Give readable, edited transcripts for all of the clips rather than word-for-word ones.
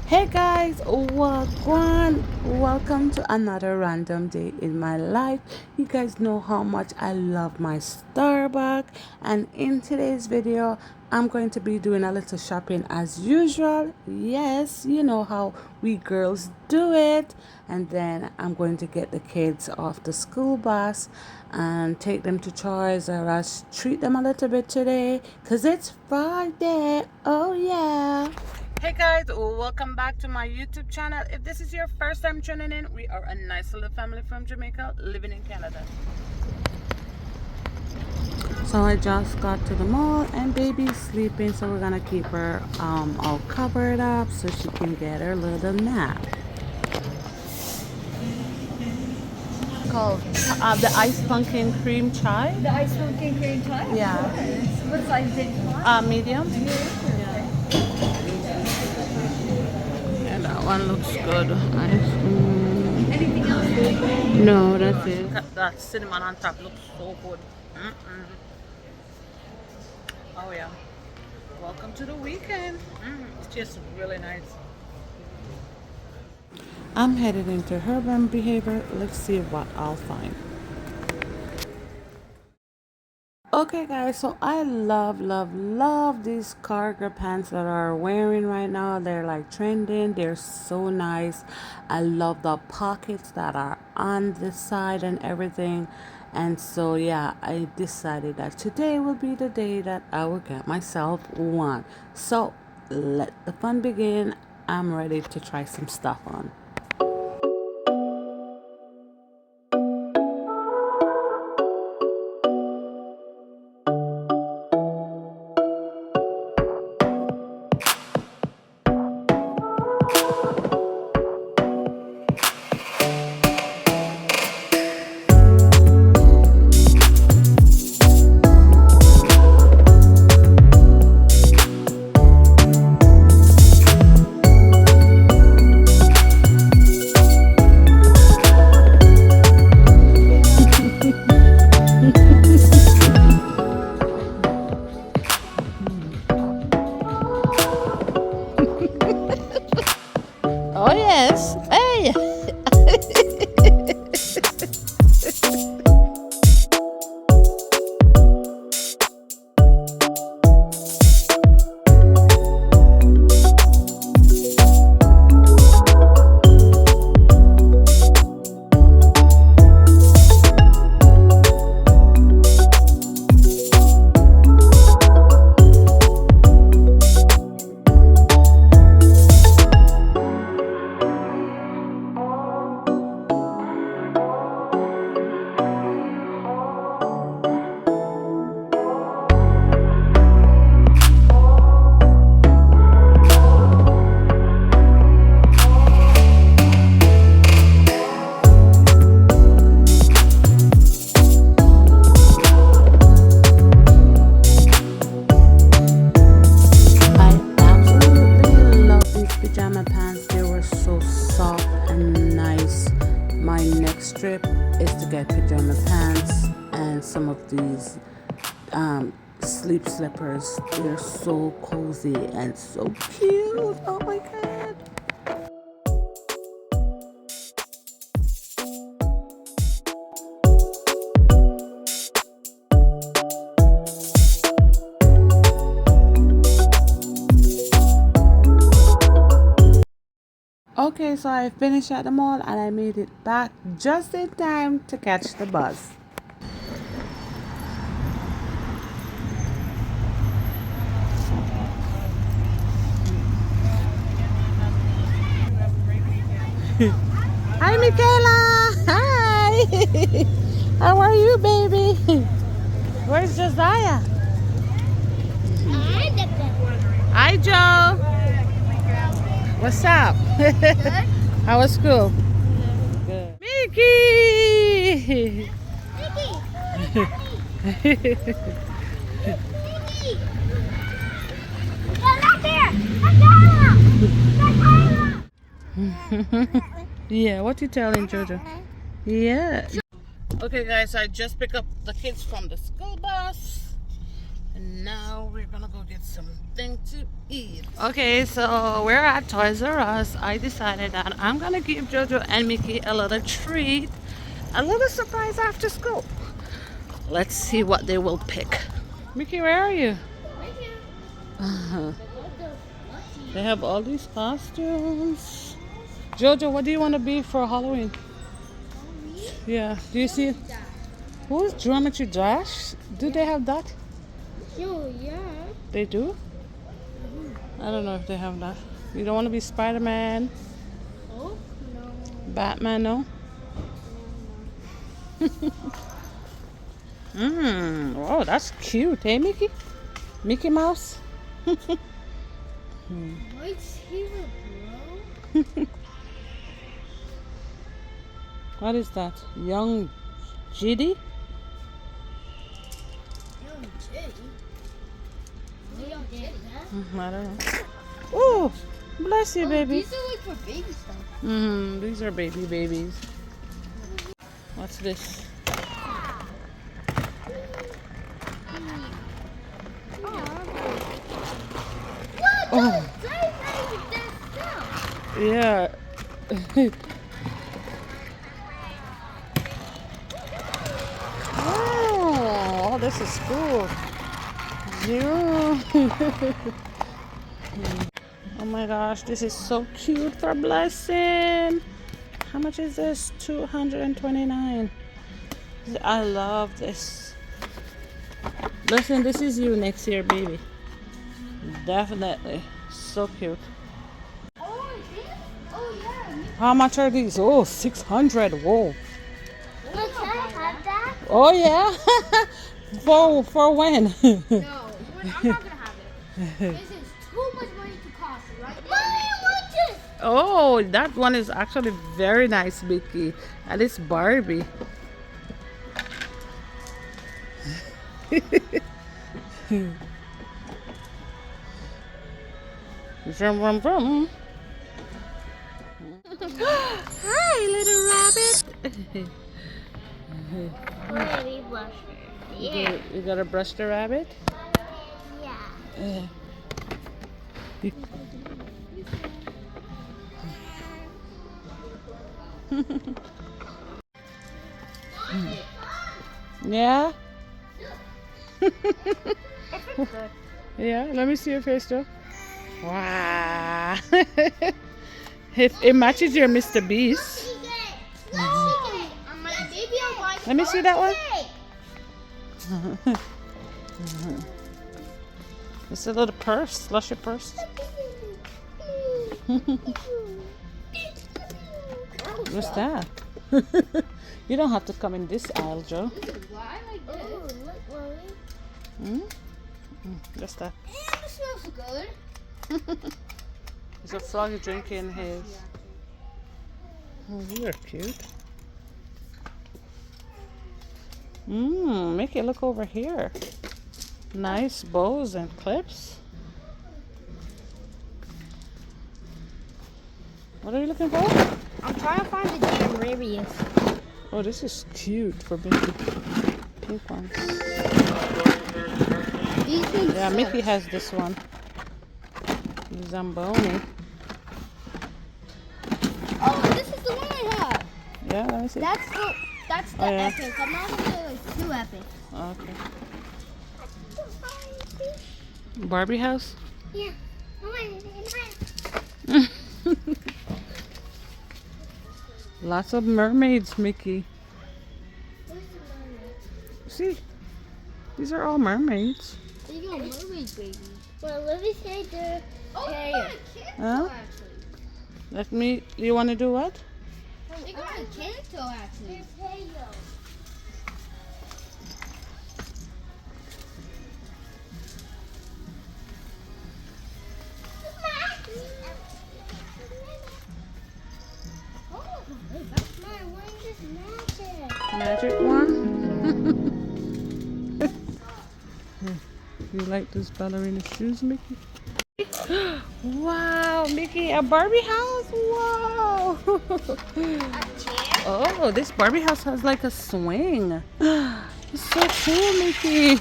Hey guys, welcome to another random day in my life. You guys know how much I love my Starbucks, and in today's video I'm going to be doing a little shopping as usual. Yes, you know how we girls do it. And then I'm going to get the kids off the school bus and take them to Toys R Us, treat them a little bit today because it's Friday. Oh yeah. Hey guys, welcome back to my YouTube channel. If this is your first time tuning in, we are a nice little family from Jamaica living in Canada. So I just got to the mall and baby's sleeping, so we're gonna keep her all covered up so she can get her little nap. Called the iced pumpkin cream chai. The ice pumpkin cream pie? Yeah. What size did you want? Medium. And that one looks good. Anything else? No, that's it. That cinnamon on top looks so good. Oh yeah. Welcome to the weekend. It's just really nice. I'm headed into urban behavior. Let's see what I'll find. Okay guys, so I love these cargo pants that are wearing right now. They're like trending. They're so nice. I love the pockets that are on the side and everything. And so yeah, I decided that today will be the day that I will get myself one. So let the fun begin. I'm ready to try some stuff on. Oh yes. Hey. I absolutely love these pajama pants. They were so soft and nice. My next trip is to get pajama pants and some of these sleep slippers. They're so cozy and so cute. Oh my god. Okay, so I finished at the mall and I made it back just in time to catch the bus. Hi, Michaela. Hi. How are you, baby? Where's Josiah? Hi, Joe. What's up? How was school? Good. Mickey. Yeah, what you telling Jojo? Yeah. Okay guys, I just picked up the kids from the school bus And now we're gonna go get something to eat. Okay, so we're at Toys R Us. I decided that I'm gonna give Jojo and Mickey a little treat, a little surprise after school. Let's see what they will pick. Mickey, where are you? They have all these costumes. Jojo, what do you want to be for Halloween? Yeah, do you see? Who's Geometry Dash? Do they have that? Oh, yeah. They do? I don't know if they have that. You don't want to be Spider-Man? Oh, no. Batman, no? Oh, that's cute, hey Mickey? Mickey Mouse? What's here, bro? What is that? Young GD? Young Jitty. Young Jitty, huh? I don't know. Oh, bless you, baby. These are like for baby stuff. These are babies. What's this? Oh, yeah. Oh, this is cool. Yeah. Oh my gosh, this is so cute for Blessing. How much is this? $229. I love this. Listen, this is you next year, baby. Definitely. So cute. Oh, this? Oh, yeah. How much are these? Oh, 600. Whoa. Can I have that? Oh yeah. For when? No, I'm not gonna have it. This is too much money to cost, right? Mommy, watch it! Oh, that one is actually very nice, Mickey. And it's Barbie. Vroom, vroom, vroom. Hi, little rabbit. Baby blusher. Yeah. You gotta brush the rabbit? Yeah. Yeah? Yeah, let me see your face, Joe. Wow. It matches your Mr. Beast. Let me see that one. It's a little purse, slushy purse. What's that? You don't have to come in this aisle, Joe. Why like this? Oh, look, Mommy. Just that. And it smells good. There's a frog drinking his. Oh, you're cute. Make it look over here. Nice bows and clips. What are you looking for? I'm trying to find the damn rariest. Oh, this is cute for Mickey. Pink ones. These ones. Yeah, Mickey has this one. Zamboni. Oh, this is the one I have. Yeah, let me see. That's the Oh, yeah. epic. I'm not gonna do like too epic. Okay. Barbie house? Yeah. Lots of mermaids, Mickey. See? These are all mermaids. They got mermaid babies. Well, let me say the Huh? Let me. You want to do what? They got a Kanto actually. Magic one? You like those ballerina shoes, Mickey? Wow, Mickey, a Barbie house? Whoa! Oh, this Barbie house has like a swing. It's so cool, Mickey.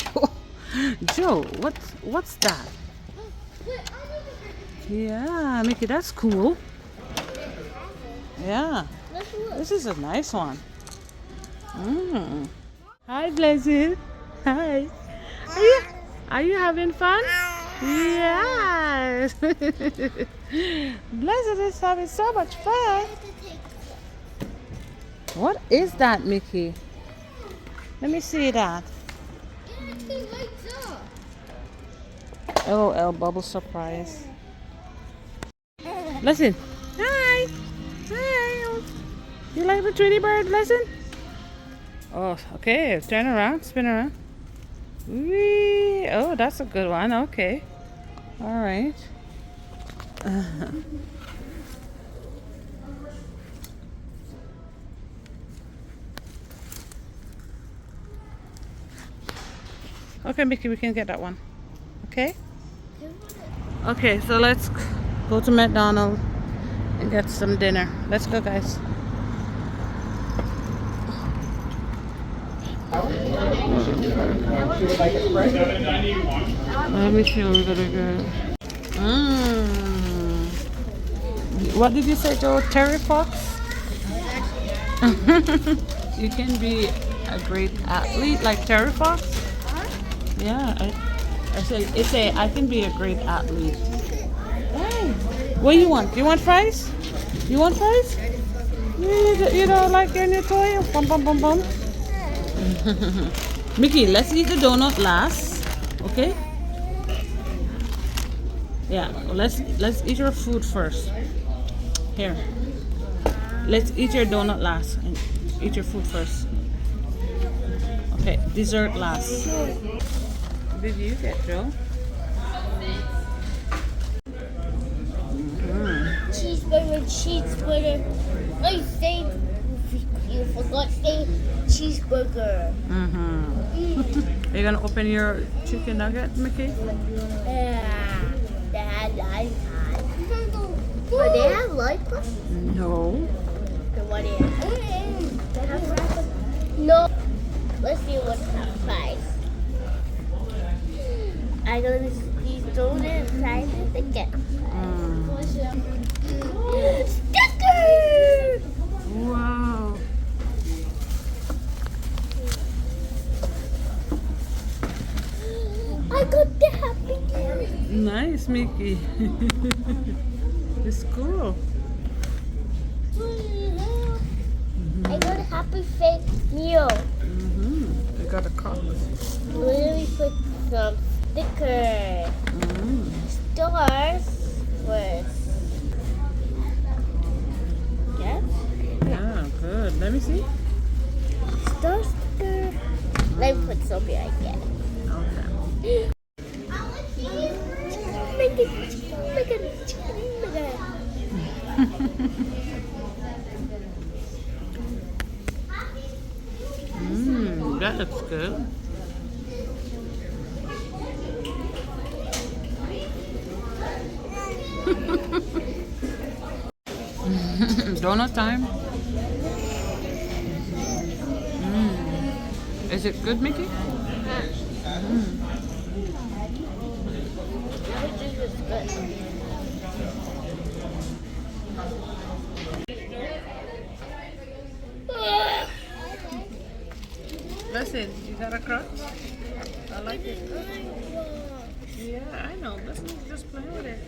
Joe, what's that? Wait, I need Yeah, Mickey, that's cool. Yeah, to let's look. this is a nice one. Mm. Hi, Blessed. Hi. Are you are you having fun? Yes. Blessed is having so much fun. What is that, Mickey? Let me see that. Yeah, it lights up. LOL bubble surprise. Listen. Hi. Hi. You like the Tweety bird, Listen? Oh, okay. Turn around. Spin around. Whee. Oh, that's a good one. Okay. All right. Okay, Mickey, we can get that one. Okay? Okay, so let's go to McDonald's and get some dinner. Let's go, guys. Let me see what we're gonna get. Mmm. What did you say, Joe? Terry Fox? You can be a great athlete like Terry Fox? Yeah, I said I can be a great athlete. Hey, what do you want? You want fries? You want fries? You don't like your new toy? Bum bum bum bum. Mickey, let's eat the donut last. Okay? Yeah, let's eat your food first. Here. Let's eat your donut last and eat your food first. Okay, dessert last. What did you get, Joe? Cheeseburger. I say you forgot to say cheeseburger. Mm-hmm. Are you gonna open your chicken nugget, Mickey? Yeah, they had light but they have light No. Okay, what is? No. Let's see what's the price. I know these donut prices again. Sticker! Wow. I got the happy. Nice, Mickey. It's cool. I got a happy face meal. You got a cup. Let me put some stickers. Stars first. Yes? Yeah, good. Let me see. Star sticker. Let me put some here again. Okay. Make it. That looks good. Donut time. Is it good, Mickey? Listen, you got a crutch? I like it. Yeah, I know. Listen, just play with it.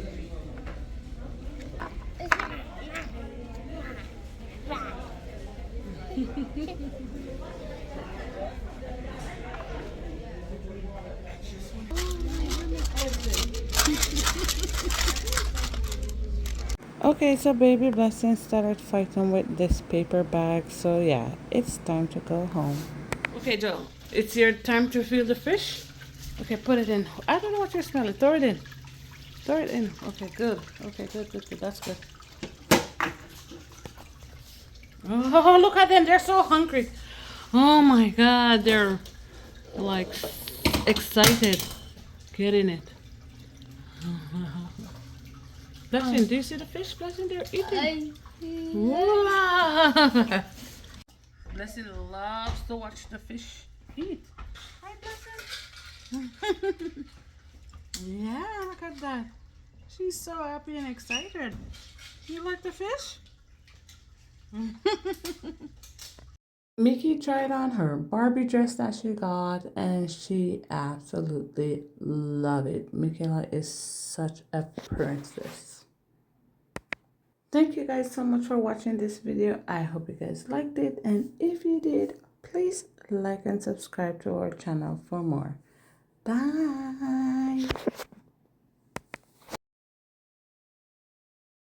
Okay, so baby Blessing started fighting with this paper bag. So yeah, it's time to go home. Okay, Joe, it's your time to feel the fish. Okay, put it in. I don't know what you're smelling. Throw it in. Throw it in. Okay, good. Okay, good. That's good. Oh, look at them. They're so hungry. Oh my God, they're like excited getting it. Blessing, do you see the fish? Blessing, they're eating. Wow. Blessing loves to watch the fish eat. Hi, Blessing. Yeah, look at that. She's so happy and excited. You like the fish? Mickey tried on her Barbie dress that she got and she absolutely loved it. Michaela is such a princess. Thank you guys so much for watching this video. I hope you guys liked it, and if you did, please like and subscribe to our channel for more. Bye.